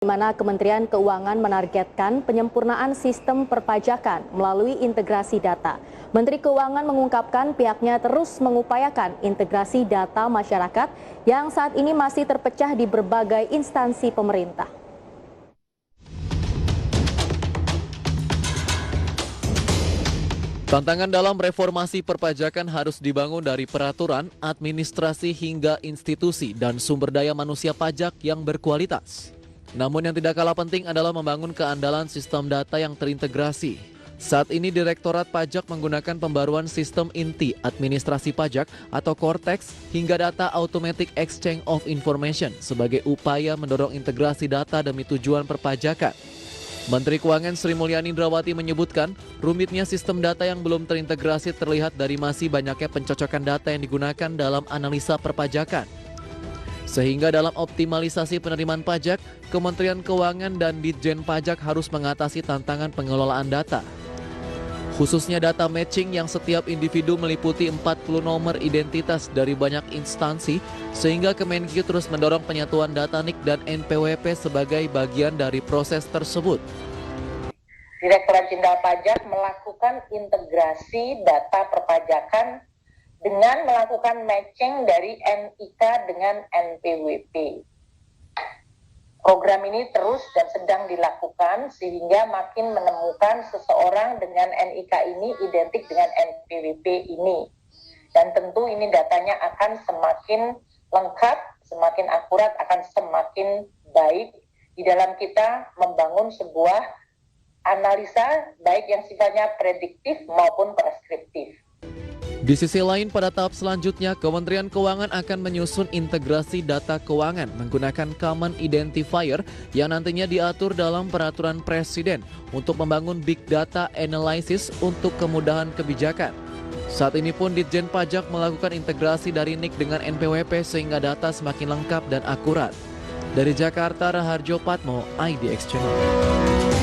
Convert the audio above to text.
di mana Kementerian Keuangan menargetkan penyempurnaan sistem perpajakan melalui integrasi data. Menteri Keuangan mengungkapkan pihaknya terus mengupayakan integrasi data masyarakat yang saat ini masih terpecah di berbagai instansi pemerintah. Tantangan dalam reformasi perpajakan harus dibangun dari peraturan, administrasi hingga institusi dan sumber daya manusia pajak yang berkualitas. Namun yang tidak kalah penting adalah membangun keandalan sistem data yang terintegrasi. Saat ini Direktorat Pajak menggunakan pembaruan sistem inti administrasi pajak atau Cortex hingga data Automatic Exchange of Information sebagai upaya mendorong integrasi data demi tujuan perpajakan. Menteri Keuangan Sri Mulyani Indrawati menyebutkan rumitnya sistem data yang belum terintegrasi terlihat dari masih banyaknya pencocokan data yang digunakan dalam analisa perpajakan. Sehingga dalam optimalisasi penerimaan pajak, Kementerian Keuangan dan Ditjen Pajak harus mengatasi tantangan pengelolaan data. Khususnya data matching yang setiap individu meliputi 40 nomor identitas dari banyak instansi, sehingga Kemenkyu terus mendorong penyatuan data NIK dan NPWP sebagai bagian dari proses tersebut. Direktorat Jenderal Pajak melakukan integrasi data perpajakan dengan melakukan matching dari NIK dengan NPWP. Program ini terus dan sedang dilakukan sehingga makin menemukan seseorang dengan NIK ini identik dengan NPWP ini. Dan tentu ini datanya akan semakin lengkap, semakin akurat, akan semakin baik di dalam kita membangun sebuah analisa baik yang sifatnya prediktif maupun preskriptif. Di sisi lain, pada tahap selanjutnya, Kementerian Keuangan akan menyusun integrasi data keuangan menggunakan Common Identifier yang nantinya diatur dalam peraturan Presiden untuk membangun Big Data Analysis untuk kemudahan kebijakan. Saat ini pun Ditjen Pajak melakukan integrasi dari NIK dengan NPWP sehingga data semakin lengkap dan akurat. Dari Jakarta, Raharjo Patmo, IDX Channel.